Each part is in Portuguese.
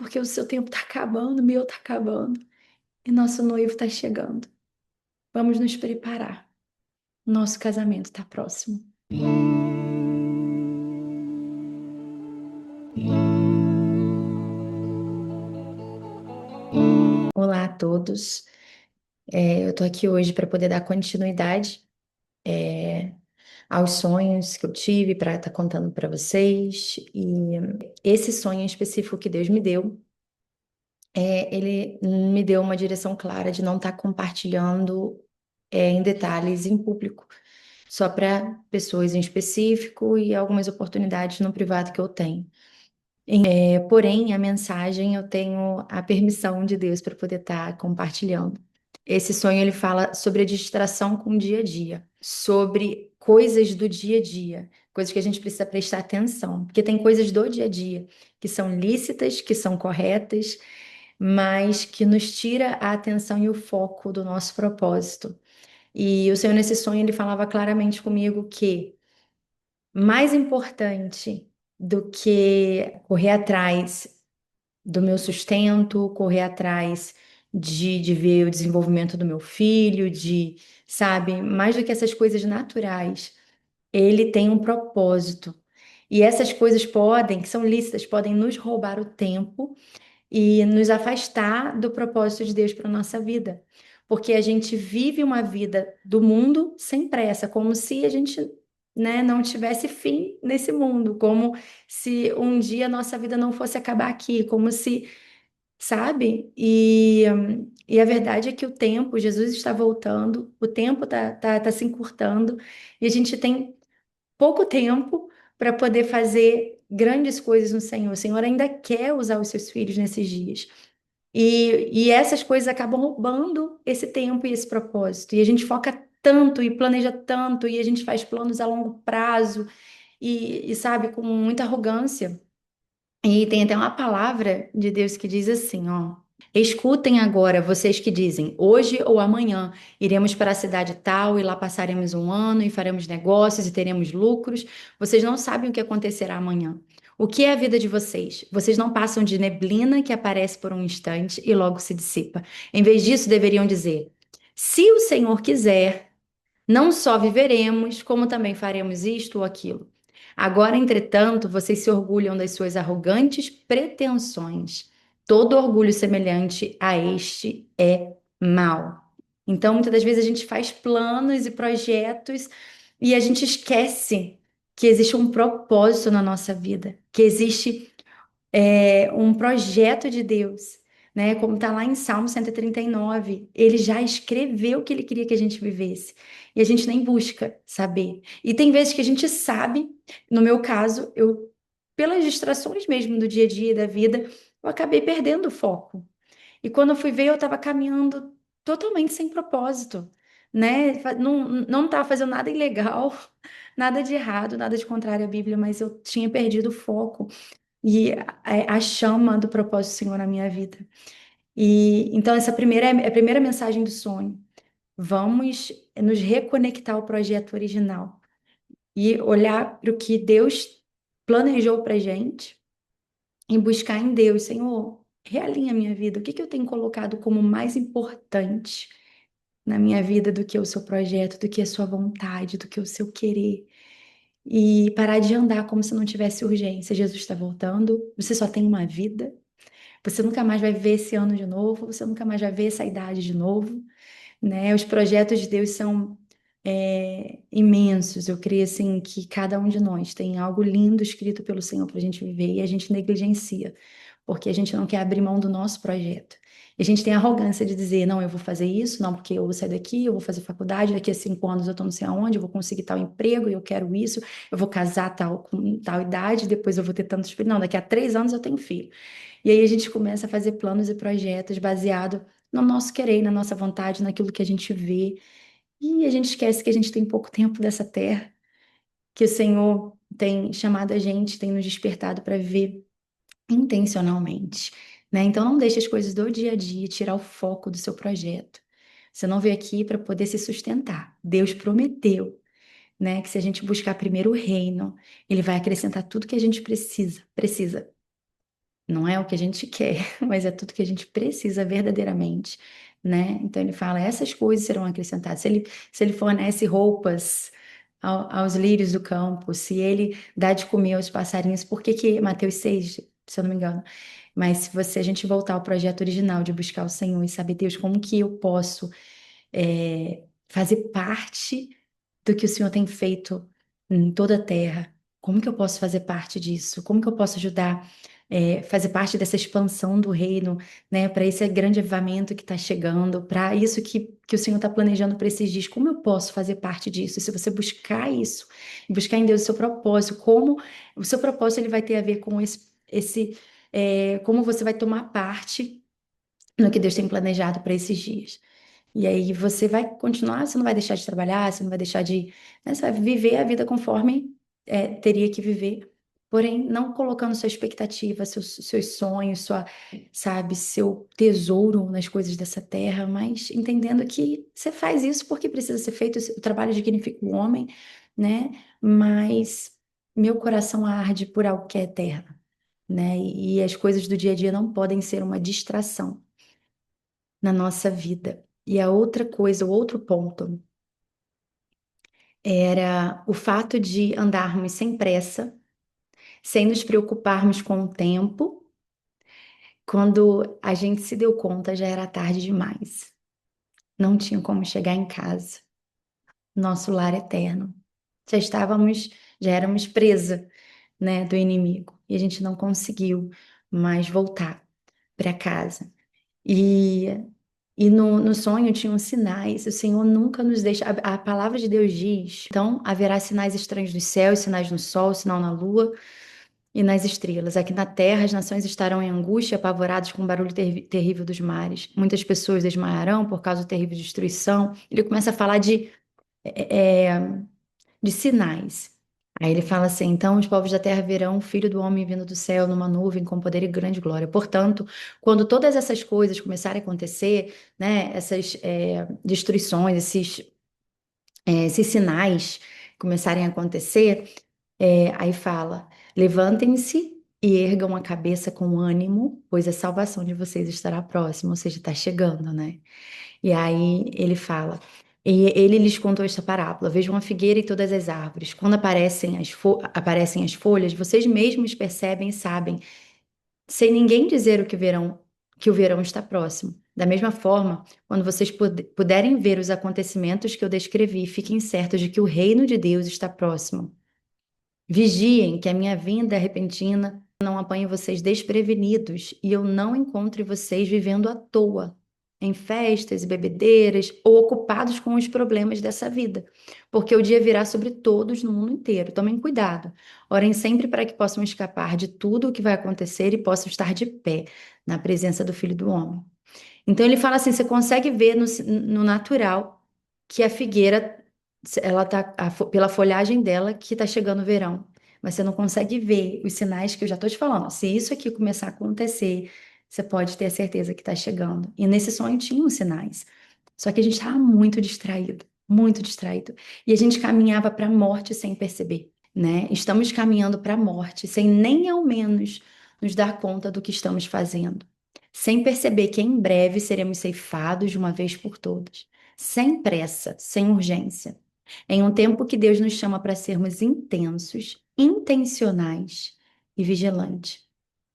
porque o seu tempo está acabando, o meu está acabando, e nosso noivo está chegando. Vamos nos preparar. Nosso casamento está próximo. Olá a todos. Eu estou aqui hoje para poder dar continuidade é, aos sonhos que eu tive para estar contando para vocês. E esse sonho em específico que Deus me deu, ele me deu uma direção clara de não estar compartilhando em detalhes em público, só para pessoas em específico e algumas oportunidades no privado que eu tenho. Porém, a mensagem eu tenho a permissão de Deus para poder estar compartilhando. Esse sonho ele fala sobre a distração com o dia a dia, sobre coisas do dia a dia, coisas que a gente precisa prestar atenção, porque tem coisas do dia a dia que são lícitas, que são corretas, mas que nos tira a atenção e o foco do nosso propósito. E o Senhor nesse sonho ele falava claramente comigo que mais importante do que correr atrás do meu sustento, correr atrás de ver o desenvolvimento do meu filho, sabe, mais do que essas coisas naturais, ele tem um propósito. E essas coisas podem, que são lícitas, podem nos roubar o tempo e nos afastar do propósito de Deus para a nossa vida. Porque a gente vive uma vida do mundo sem pressa, como se a gente, né, não tivesse fim nesse mundo, como se um dia a nossa vida não fosse acabar aqui, como se, sabe? E a verdade é que o tempo, Jesus está voltando, o tempo tá se encurtando, e a gente tem pouco tempo para poder fazer grandes coisas no Senhor. O Senhor ainda quer usar os seus filhos nesses dias. E essas coisas acabam roubando esse tempo e esse propósito. E a gente foca tanto e planeja tanto, e a gente faz planos a longo prazo, sabe, com muita arrogância. E tem até uma palavra de Deus que diz assim, ó. Escutem agora, vocês que dizem, hoje ou amanhã iremos para a cidade tal e lá passaremos um ano e faremos negócios e teremos lucros. Vocês não sabem o que acontecerá amanhã. O que é a vida de vocês? Vocês não passam de neblina que aparece por um instante e logo se dissipa. Em vez disso, deveriam dizer: se o Senhor quiser, não só viveremos, como também faremos isto ou aquilo. Agora, entretanto, vocês se orgulham das suas arrogantes pretensões. Todo orgulho semelhante a este é mau. Então, muitas das vezes a gente faz planos e projetos e a gente esquece que existe um propósito na nossa vida, que existe um projeto de Deus, né? Como está lá em Salmo 139, ele já escreveu o que ele queria que a gente vivesse. E a gente nem busca saber. E tem vezes que a gente sabe, no meu caso, pelas distrações mesmo do dia a dia da vida, eu acabei perdendo o foco. E quando eu fui ver, eu estava caminhando totalmente sem propósito, né? Não estava fazendo nada ilegal, nada de errado, nada de contrário à Bíblia, mas eu tinha perdido o foco e a chama do propósito do Senhor na minha vida. E então essa primeira é a primeira mensagem do sonho. Vamos nos reconectar ao projeto original e olhar para o que Deus planejou para gente e buscar em Deus, Senhor, realinha a minha vida. O que que eu tenho colocado como mais importante na minha vida do que o seu projeto, do que a sua vontade, do que o seu querer? E parar de andar como se não tivesse urgência. Jesus está voltando, você só tem uma vida. Você nunca mais vai ver esse ano de novo, você nunca mais vai ver essa idade de novo, né? Os projetos de Deus são imensos. Eu creio assim que cada um de nós tem algo lindo escrito pelo Senhor para a gente viver e a gente negligencia, porque a gente não quer abrir mão do nosso projeto. E a gente tem a arrogância de dizer, não, eu vou fazer isso, não, porque eu vou sair daqui, eu vou fazer faculdade, daqui a 5 anos eu tô não sei aonde, eu vou conseguir tal emprego, eu quero isso, eu vou casar com tal idade, depois eu vou ter tantos filhos. Não, daqui a 3 anos eu tenho filho. E aí a gente começa a fazer planos e projetos baseado no nosso querer, na nossa vontade, naquilo que a gente vê. E a gente esquece que a gente tem pouco tempo dessa terra, que o Senhor tem chamado a gente, tem nos despertado para viver intencionalmente, né? Então não deixe as coisas do dia a dia tirar o foco do seu projeto. Você não veio aqui para poder se sustentar. Deus prometeu, né, que se a gente buscar primeiro o reino, ele vai acrescentar tudo que a gente precisa. Não é o que a gente quer, mas é tudo que a gente precisa verdadeiramente, né? Então ele fala, essas coisas serão acrescentadas. Se ele fornece roupas aos lírios do campo, se ele dá de comer aos passarinhos, por que que Mateus 6, se eu não me engano? Mas se a gente voltar ao projeto original de buscar o Senhor e saber, Deus, como que eu posso fazer parte do que o Senhor tem feito em toda a terra. Como que eu posso fazer parte disso? Como que eu posso ajudar, fazer parte dessa expansão do reino, né? Para esse grande avivamento que está chegando, para isso que o Senhor está planejando para esses dias. Como eu posso fazer parte disso? Se você buscar isso, buscar em Deus o seu propósito, como o seu propósito ele vai ter a ver com como você vai tomar parte no que Deus tem planejado para esses dias. E aí você vai continuar, você não vai deixar de trabalhar, você não vai deixar de, né, você vai viver a vida conforme teria que viver, porém não colocando sua expectativa, seus sonhos, sabe, seu tesouro nas coisas dessa terra, mas entendendo que você faz isso porque precisa ser feito, o trabalho dignifica o homem, né? Mas meu coração arde por algo que é eterno, né? E as coisas do dia a dia não podem ser uma distração na nossa vida. E a outra coisa, o outro ponto, era o fato de andarmos sem pressa, sem nos preocuparmos com o tempo. Quando a gente se deu conta, já era tarde demais. Não tinha como chegar em casa, nosso lar eterno. Já estávamos, já éramos presa, né, do inimigo. E a gente não conseguiu mais voltar para casa. E, e no sonho tinham sinais, o Senhor nunca nos deixa. A palavra de Deus diz: então haverá sinais estranhos nos céus, sinais no sol, sinal na lua e nas estrelas. Aqui na terra as nações estarão em angústia, apavoradas com o barulho terrível dos mares. Muitas pessoas desmaiarão por causa da terrível destruição. Ele começa a falar é, é, de sinais. Aí ele fala assim: então os povos da terra verão o Filho do Homem vindo do céu numa nuvem com poder e grande glória. Portanto, quando todas essas coisas começarem a acontecer, né, essas destruições, esses sinais começarem a acontecer, aí fala: levantem-se e ergam a cabeça com ânimo, pois a salvação de vocês estará próxima, ou seja, está chegando, né? E aí ele fala, e ele lhes contou esta parábola: vejam a figueira e todas as árvores. Quando aparecem as folhas, vocês mesmos percebem e sabem, sem ninguém dizer que o verão está próximo. Da mesma forma, quando vocês puderem ver os acontecimentos que eu descrevi, fiquem certos de que o reino de Deus está próximo. Vigiem, que a minha vinda repentina não apanhe vocês desprevenidos e eu não encontre vocês vivendo à toa, em festas e bebedeiras ou ocupados com os problemas dessa vida, porque o dia virá sobre todos no mundo inteiro. Tomem cuidado. Orem sempre para que possam escapar de tudo o que vai acontecer e possam estar de pé na presença do Filho do Homem. Então ele fala assim, você consegue ver no natural que a figueira, ela tá pela folhagem dela que está chegando o verão, mas você não consegue ver os sinais que eu já estou te falando. Se isso aqui começar a acontecer, você pode ter a certeza que está chegando. E nesse sonho tinham os sinais. Só que a gente estava muito distraído, muito distraído. E a gente caminhava para a morte sem perceber, né? Estamos caminhando para a morte sem nem ao menos nos dar conta do que estamos fazendo, sem perceber que em breve seremos ceifados de uma vez por todas, sem pressa, sem urgência, em um tempo que Deus nos chama para sermos intensos, intencionais e vigilantes.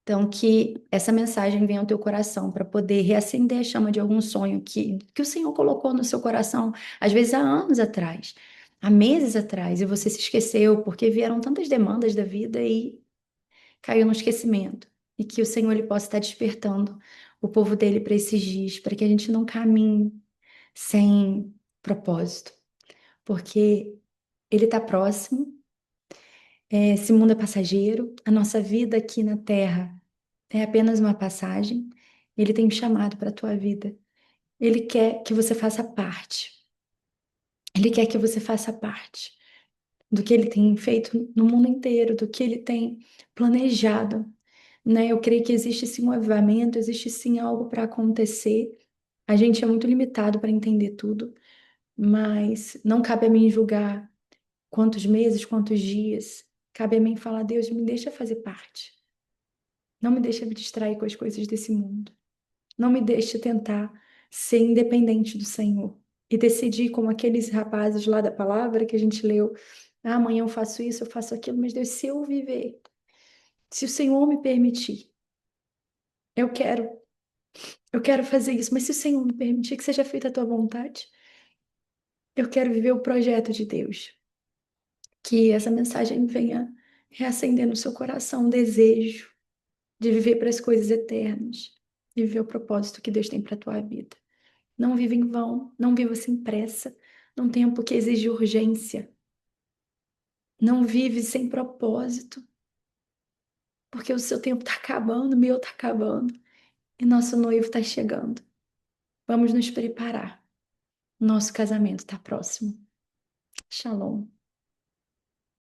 Então, que essa mensagem venha ao teu coração para poder reacender a chama de algum sonho que o Senhor colocou no seu coração, às vezes há anos atrás, há meses atrás, e você se esqueceu porque vieram tantas demandas da vida e caiu no esquecimento. E que o Senhor ele possa estar despertando o povo dele para esses dias, para que a gente não caminhe sem propósito, porque ele está próximo, esse mundo é passageiro, a nossa vida aqui na Terra é apenas uma passagem. Ele tem um chamado para a tua vida. Ele quer que você faça parte. Ele quer que você faça parte do que ele tem feito no mundo inteiro, do que ele tem planejado, né? Eu creio que existe sim um avivamento, existe sim algo para acontecer. A gente é muito limitado para entender tudo, mas não cabe a mim julgar quantos meses, quantos dias. Cabe a mim falar: Deus, me deixa fazer parte. Não me deixa me distrair com as coisas desse mundo. Não me deixa tentar ser independente do Senhor e decidir como aqueles rapazes lá da palavra que a gente leu. Ah, amanhã eu faço isso, eu faço aquilo, mas Deus, se eu viver, se o Senhor me permitir, eu quero, eu quero fazer isso, mas se o Senhor me permitir que seja feita a tua vontade, eu quero viver o projeto de Deus. Que essa mensagem venha reacender no seu coração um desejo de viver para as coisas eternas, de viver o propósito que Deus tem para a tua vida. Não viva em vão, não viva sem pressa, num tempo que exige urgência. Não vive sem propósito, porque o seu tempo está acabando, o meu está acabando e nosso noivo está chegando. Vamos nos preparar. Nosso casamento está próximo. Shalom.